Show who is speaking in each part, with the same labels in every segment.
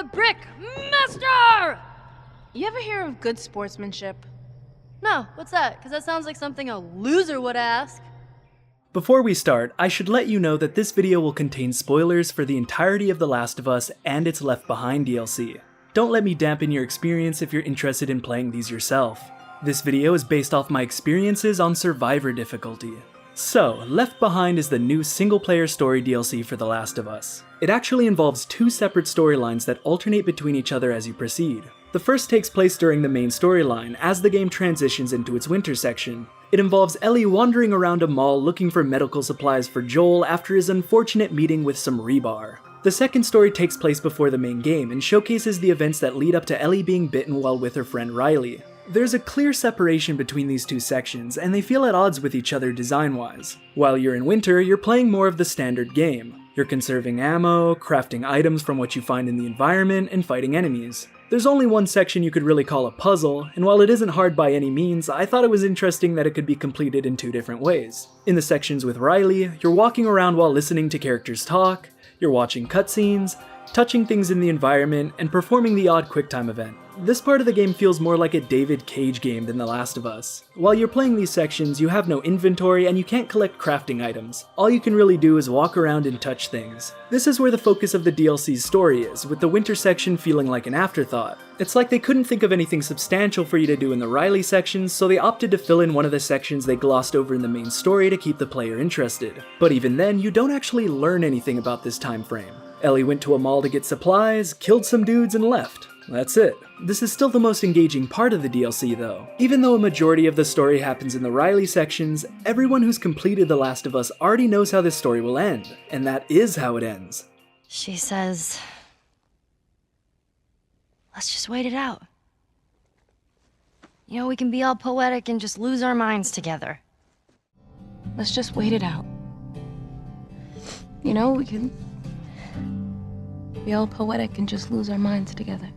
Speaker 1: the brick master!
Speaker 2: You ever hear of good sportsmanship?
Speaker 1: No, what's that? Because that sounds like something a loser would ask.
Speaker 3: Before we start, I should let you know that this video will contain spoilers for the entirety of The Last of Us and its Left Behind DLC. Don't let me dampen your experience if you're interested in playing these yourself. This video is based off my experiences on Survivor difficulty. So, Left Behind is the new single-player story DLC for The Last of Us. It actually involves two separate storylines that alternate between each other as you proceed. The first takes place during the main storyline, as the game transitions into its winter section. It involves Ellie wandering around a mall looking for medical supplies for Joel after his unfortunate meeting with some rebar. The second story takes place before the main game and showcases the events that lead up to Ellie being bitten while with her friend Riley. There's a clear separation between these two sections, and they feel at odds with each other design-wise. While you're in winter, you're playing more of the standard game. You're conserving ammo, crafting items from what you find in the environment, and fighting enemies. There's only one section you could really call a puzzle, and while it isn't hard by any means, I thought it was interesting that it could be completed in two different ways. In the sections with Riley, you're walking around while listening to characters talk, you're watching cutscenes, touching things in the environment, and performing the odd QuickTime event. This part of the game feels more like a David Cage game than The Last of Us. While you're playing these sections, you have no inventory and you can't collect crafting items. All you can really do is walk around and touch things. This is where the focus of the DLC's story is, with the winter section feeling like an afterthought. It's like they couldn't think of anything substantial for you to do in the Riley sections, so they opted to fill in one of the sections they glossed over in the main story to keep the player interested. But even then, you don't actually learn anything about this time frame. Ellie went to a mall to get supplies, killed some dudes, and left. That's it. This is still the most engaging part of the DLC though. Even though a majority of the story happens in the Riley sections, everyone who's completed The Last of Us already knows how this story will end, and that is how it ends.
Speaker 1: She says, let's just wait it out. You know, we can be all poetic and just lose our minds together.
Speaker 2: Let's just wait it out. You know, we can be all poetic and just lose our minds together.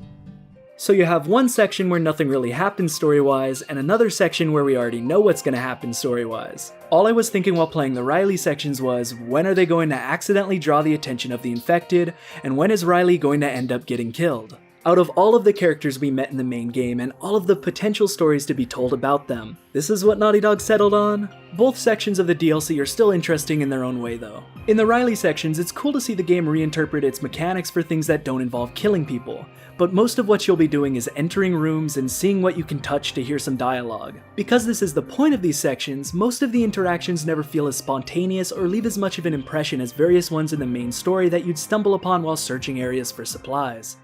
Speaker 3: So you have one section where nothing really happens story-wise, and another section where we already know what's gonna happen story-wise. All I was thinking while playing the Riley sections was, when are they going to accidentally draw the attention of the infected, and when is Riley going to end up getting killed? Out of all of the characters we met in the main game and all of the potential stories to be told about them, this is what Naughty Dog settled on? Both sections of the DLC are still interesting in their own way though. In the Riley sections, it's cool to see the game reinterpret its mechanics for things that don't involve killing people, but most of what you'll be doing is entering rooms and seeing what you can touch to hear some dialogue. Because this is the point of these sections, most of the interactions never feel as spontaneous or leave as much of an impression as various ones in the main story that you'd stumble upon while searching areas for supplies.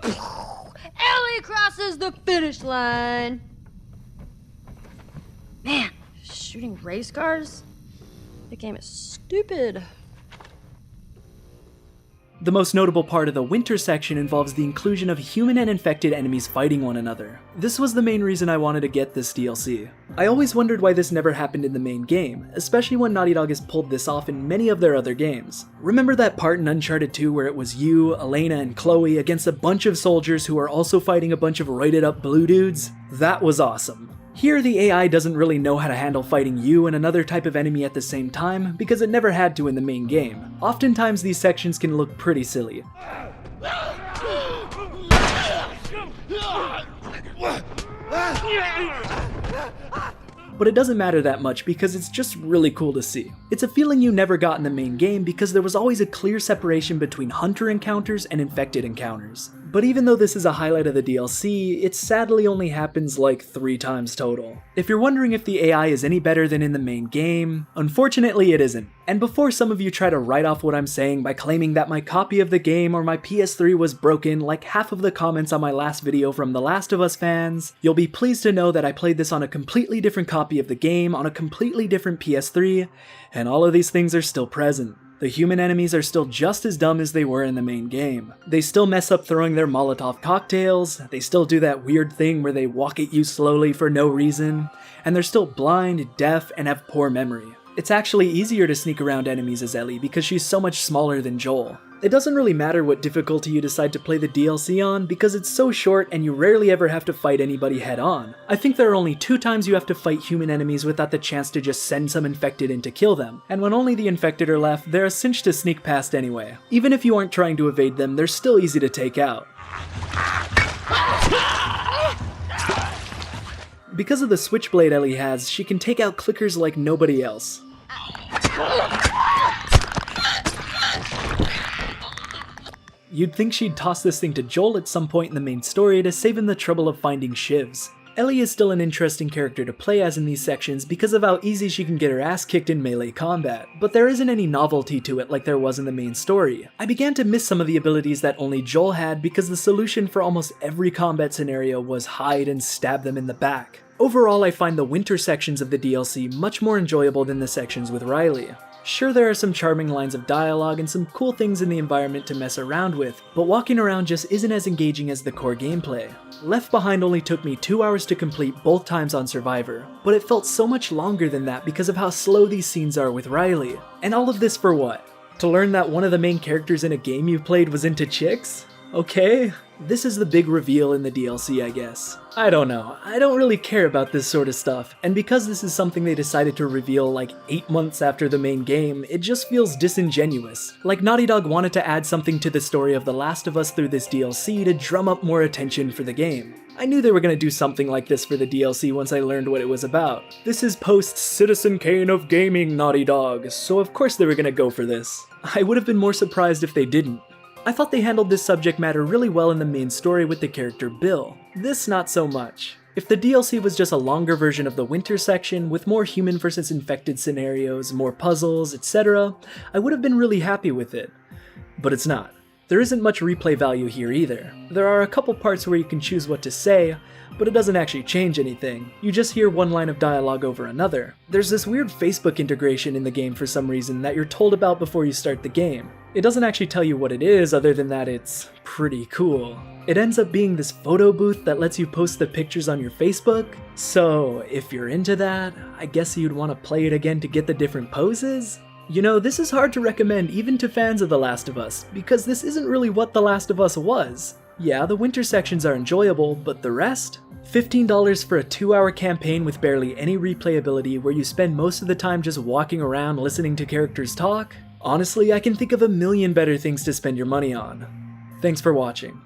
Speaker 1: Ellie crosses the finish line! Man, shooting race cars? The game is stupid.
Speaker 3: The most notable part of the winter section involves the inclusion of human and infected enemies fighting one another. This was the main reason I wanted to get this DLC. I always wondered why this never happened in the main game, especially when Naughty Dog has pulled this off in many of their other games. Remember that part in Uncharted 2 where it was you, Elena, and Chloe against a bunch of soldiers who are also fighting a bunch of roided up blue dudes? That was awesome. Here, the AI doesn't really know how to handle fighting you and another type of enemy at the same time, because it never had to in the main game. Oftentimes these sections can look pretty silly. But it doesn't matter that much because it's just really cool to see. It's a feeling you never got in the main game because there was always a clear separation between hunter encounters and infected encounters. But even though this is a highlight of the DLC, it sadly only happens like 3 times total. If you're wondering if the AI is any better than in the main game, unfortunately it isn't. And before some of you try to write off what I'm saying by claiming that my copy of the game or my PS3 was broken like half of the comments on my last video from The Last of Us fans, you'll be pleased to know that I played this on a completely different copy of the game on a completely different PS3, and all of these things are still present. The human enemies are still just as dumb as they were in the main game. They still mess up throwing their Molotov cocktails, they still do that weird thing where they walk at you slowly for no reason, and they're still blind, deaf, and have poor memory. It's actually easier to sneak around enemies as Ellie because she's so much smaller than Joel. It doesn't really matter what difficulty you decide to play the DLC on because it's so short and you rarely ever have to fight anybody head on. I think there are only 2 times you have to fight human enemies without the chance to just send some infected in to kill them, and when only the infected are left, they're a cinch to sneak past anyway. Even if you aren't trying to evade them, they're still easy to take out. Because of the switchblade Ellie has, she can take out clickers like nobody else. You'd think she'd toss this thing to Joel at some point in the main story to save him the trouble of finding shivs. Ellie is still an interesting character to play as in these sections because of how easy she can get her ass kicked in melee combat, but there isn't any novelty to it like there was in the main story. I began to miss some of the abilities that only Joel had because the solution for almost every combat scenario was hide and stab them in the back. Overall, I find the winter sections of the DLC much more enjoyable than the sections with Riley. Sure, there are some charming lines of dialogue and some cool things in the environment to mess around with, but walking around just isn't as engaging as the core gameplay. Left Behind only took me 2 hours to complete both times on Survivor, but it felt so much longer than that because of how slow these scenes are with Riley. And all of this for what? To learn that one of the main characters in a game you played was into chicks? Okay. This is the big reveal in the DLC, I guess. I don't know, I don't really care about this sort of stuff, and because this is something they decided to reveal like 8 months after the main game, it just feels disingenuous. Like Naughty Dog wanted to add something to the story of The Last of Us through this DLC to drum up more attention for the game. I knew they were gonna do something like this for the DLC once I learned what it was about. This is post-Citizen Kane of Gaming Naughty Dog, so of course they were gonna go for this. I would have been more surprised if they didn't. I thought they handled this subject matter really well in the main story with the character Bill. This not so much. If the DLC was just a longer version of the winter section, with more human versus infected scenarios, more puzzles, etc., I would have been really happy with it. But it's not. There isn't much replay value here either. There are a couple parts where you can choose what to say, but it doesn't actually change anything. You just hear one line of dialogue over another. There's this weird Facebook integration in the game for some reason that you're told about before you start the game. It doesn't actually tell you what it is other than that it's pretty cool. It ends up being this photo booth that lets you post the pictures on your Facebook. So if you're into that, I guess you'd want to play it again to get the different poses? You know, this is hard to recommend even to fans of The Last of Us, because this isn't really what The Last of Us was. Yeah, the winter sections are enjoyable, but the rest? $15 for a 2-hour campaign with barely any replayability where you spend most of the time just walking around listening to characters talk? Honestly, I can think of a million better things to spend your money on. Thanks for watching.